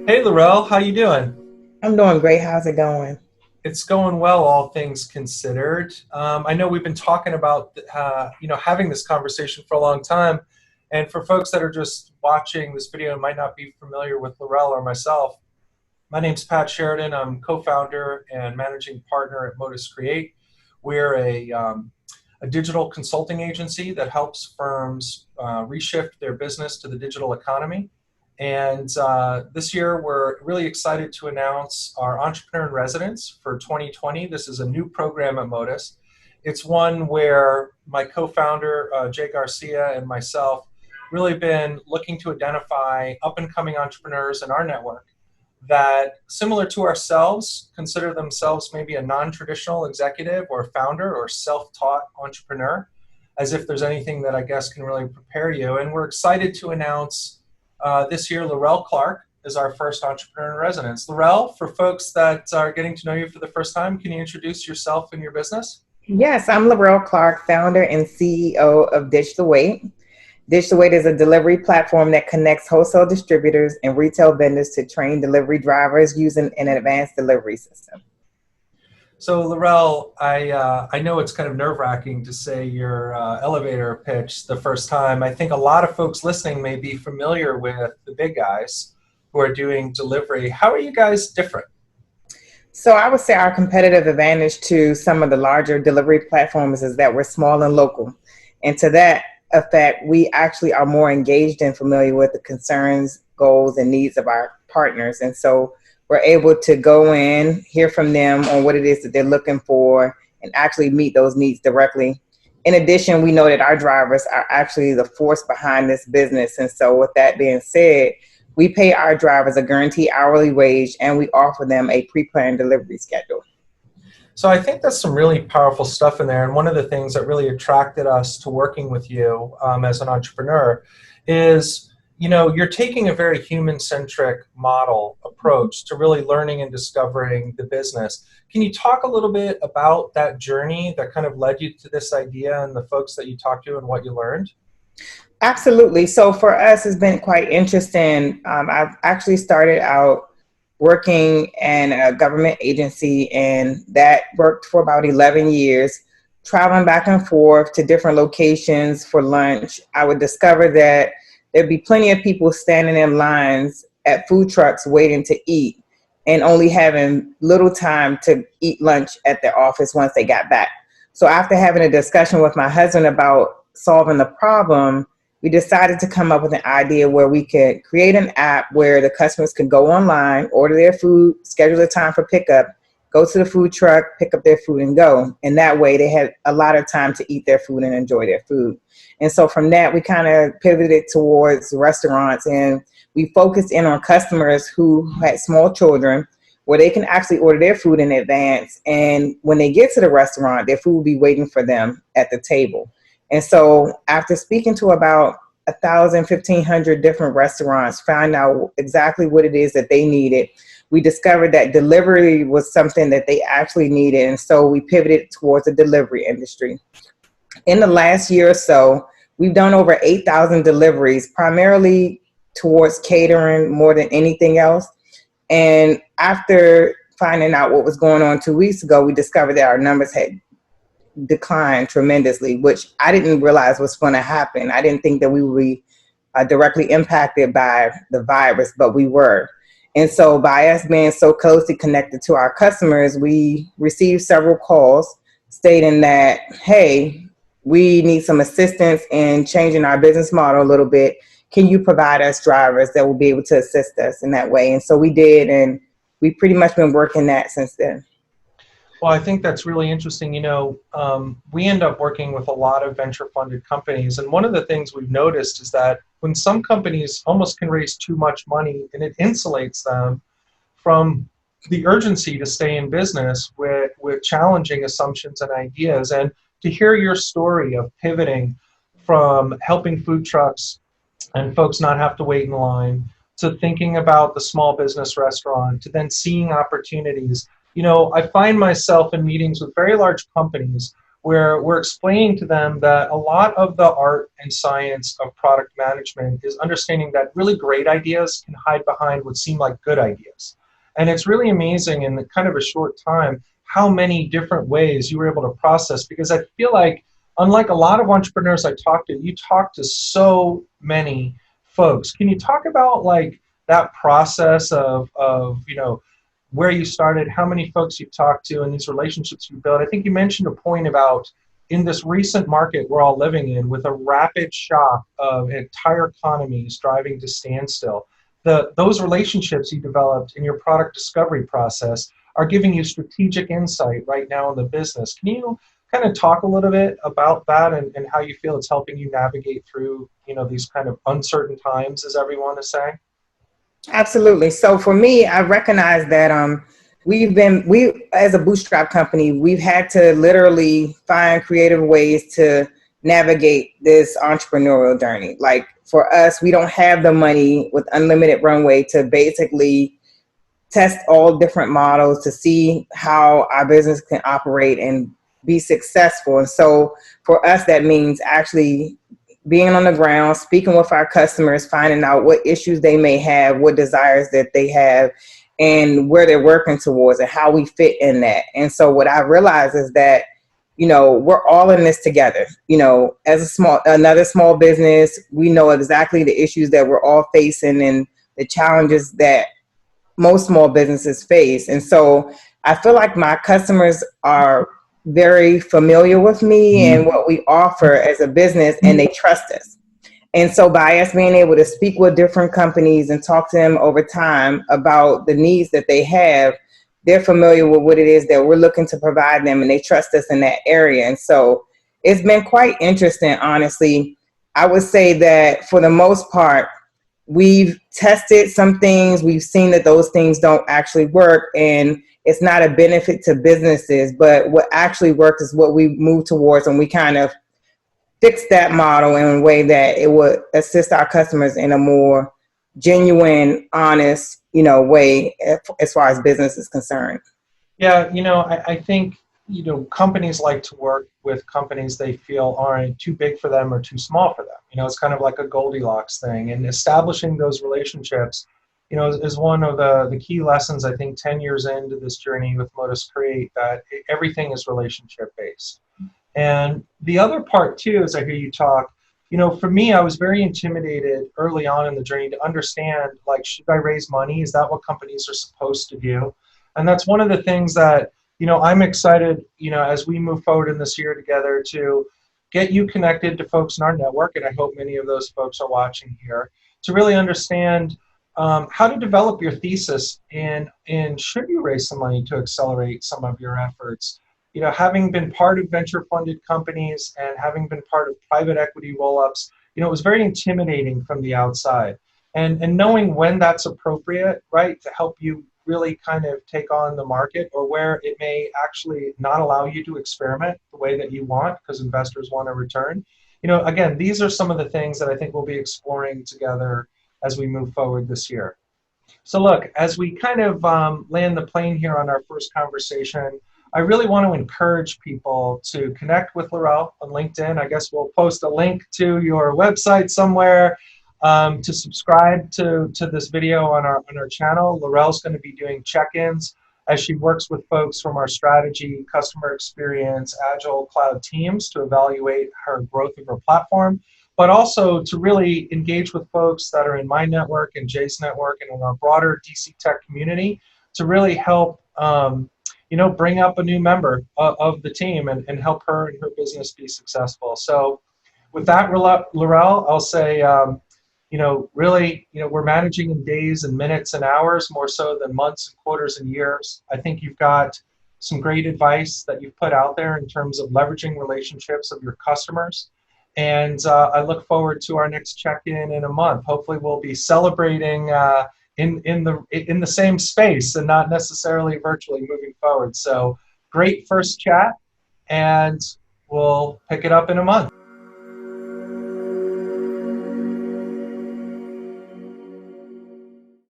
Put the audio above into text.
Hey Laurel, how you doing? I'm doing great. How's it going? It's going well, all things considered. I know we've been talking about having this conversation for a long time, and for folks that are just watching this video and might not be familiar with Laurel or myself, my name's Pat Sheridan. I'm co-founder and managing partner at Modus Create. We're a digital consulting agency that helps firms reshift their business to the digital economy. And this year, we're really excited to announce our Entrepreneur in Residence for 2020. This is a new program at Modus. It's one where my co-founder, Jay Garcia, and myself really been looking to identify up-and-coming entrepreneurs in our network that, similar to ourselves, consider themselves maybe a non-traditional executive or founder or self-taught entrepreneur, as if there's anything that I guess can really prepare you. And we're excited to announce this year, Laurel Clark is our first entrepreneur in residence. Laurel, for folks that are getting to know you for the first time, can you introduce yourself and your business? Yes, I'm Laurel Clark, founder and CEO of Ditch the Wait. Ditch the Wait is a delivery platform that connects wholesale distributors and retail vendors to train delivery drivers using an advanced delivery system. So, Laurel, I know it's kind of nerve-wracking to say your elevator pitch the first time. I think a lot of folks listening may be familiar with the big guys who are doing delivery. How are you guys different? So I would say our competitive advantage to some of the larger delivery platforms is that we're small and local. And to that effect, we actually are more engaged and familiar with the concerns, goals, and needs of our partners. And so we're able to go in, hear from them on what it is that they're looking for, and actually meet those needs directly. In addition, we know that our drivers are actually the force behind this business. And so with that being said, we pay our drivers a guaranteed hourly wage and we offer them a pre-planned delivery schedule. So I think that's some really powerful stuff in there. And one of the things that really attracted us to working with you as an entrepreneur is, you're taking a very human-centric model approach to really learning and discovering the business. Can you talk a little bit about that journey that kind of led you to this idea and the folks that you talked to and what you learned? Absolutely. So for us, it's been quite interesting. I've actually started out working in a government agency, and that worked for about 11 years, traveling back and forth to different locations for lunch. I would discover that there'd be plenty of people standing in lines at food trucks waiting to eat and only having little time to eat lunch at their office once they got back. So after having a discussion with my husband about solving the problem, we decided to come up with an idea where we could create an app where the customers could go online, order their food, schedule a time for pickup, go to the food truck, pick up their food and go. And that way they had a lot of time to eat their food and enjoy their food. And so from that, we kind of pivoted towards restaurants, and we focused in on customers who had small children where they can actually order their food in advance. And when they get to the restaurant, their food will be waiting for them at the table. And so after speaking to about 1,000, 1,500 different restaurants, found out exactly what it is that they needed, we discovered that delivery was something that they actually needed. And so we pivoted towards the delivery industry. In the last year or so, we've done over 8,000 deliveries, primarily towards catering more than anything else. And after finding out what was going on 2 weeks ago, we discovered that our numbers had declined tremendously, which I didn't realize was going to happen. I didn't think that we would be directly impacted by the virus, but we were. And so by us being so closely connected to our customers, we received several calls stating that, hey, we need some assistance in changing our business model a little bit. Can you provide us drivers that will be able to assist us in that way? And so we did, and we've pretty much been working that since then. Well, I think that's really interesting. We end up working with a lot of venture funded companies. And one of the things we've noticed is that when some companies almost can raise too much money, and it insulates them from the urgency to stay in business with challenging assumptions and ideas. And to hear your story of pivoting from helping food trucks and folks not have to wait in line to thinking about the small business restaurant to then seeing opportunities. I find myself in meetings with very large companies where we're explaining to them that a lot of the art and science of product management is understanding that really great ideas can hide behind what seem like good ideas. And it's really amazing in kind of a short time how many different ways you were able to process, because I feel like, unlike a lot of entrepreneurs I talk to, you talk to so many folks. Can you talk about like that process of where you started, how many folks you've talked to, and these relationships you built? I think you mentioned a point about in this recent market we're all living in, with a rapid shock of entire economies driving to standstill, those relationships you developed in your product discovery process are giving you strategic insight right now in the business. Can you kind of talk a little bit about that and how you feel it's helping you navigate through, these kind of uncertain times, as everyone is saying? Absolutely. So for me, I recognize that we as a bootstrap company, we've had to literally find creative ways to navigate this entrepreneurial journey. Like for us, we don't have the money with unlimited runway to basically test all different models to see how our business can operate and be successful. And so for us, that means actually being on the ground, speaking with our customers, finding out what issues they may have, what desires that they have, and where they're working towards and how we fit in that. And so what I realize is that, we're all in this together. As another small business, we know exactly the issues that we're all facing and the challenges that most small businesses face. And so I feel like my customers are very familiar with me and what we offer as a business, and they trust us. And so by us being able to speak with different companies and talk to them over time about the needs that they have, they're familiar with what it is that we're looking to provide them, and they trust us in that area. And so it's been quite interesting, honestly. I would say that for the most part, we've tested some things. We've seen that those things don't actually work, and it's not a benefit to businesses. But what actually works is what we move towards, and we kind of fix that model in a way that it would assist our customers in a more genuine, honest, way as far as business is concerned. Yeah, I think, companies like to work with companies they feel aren't too big for them or too small for them. It's kind of like a Goldilocks thing. And establishing those relationships, is one of the key lessons, I think, 10 years into this journey with Modus Create, that everything is relationship based. And the other part, too, as I hear you talk, for me, I was very intimidated early on in the journey to understand, like, should I raise money? Is that what companies are supposed to do? And that's one of the things that, I'm excited, as we move forward in this year together, to get you connected to folks in our network, and I hope many of those folks are watching here, to really understand how to develop your thesis in should you raise some money to accelerate some of your efforts. Having been part of venture-funded companies and having been part of private equity roll-ups, it was very intimidating from the outside. And knowing when that's appropriate, right, to help you really kind of take on the market, or where it may actually not allow you to experiment the way that you want because investors want a return. Again, these are some of the things that I think we'll be exploring together as we move forward this year. So look, as we kind of land the plane here on our first conversation, I really want to encourage people to connect with Laurel on LinkedIn. I guess we'll post a link to your website somewhere, to subscribe to this video on our channel. Laurel's going to be doing check-ins as she works with folks from our strategy, customer experience, agile cloud teams to evaluate her growth of her platform, but also to really engage with folks that are in my network and Jay's network and in our broader DC Tech community to really help bring up a new member of the team and help her and her business be successful. So with that, Laurel, I'll say, we're managing in days and minutes and hours more so than months and quarters and years. I think you've got some great advice that you've put out there in terms of leveraging relationships of your customers. And I look forward to our next check-in in a month. Hopefully we'll be celebrating in the same space and not necessarily virtually moving forward. So great first chat, and we'll pick it up in a month.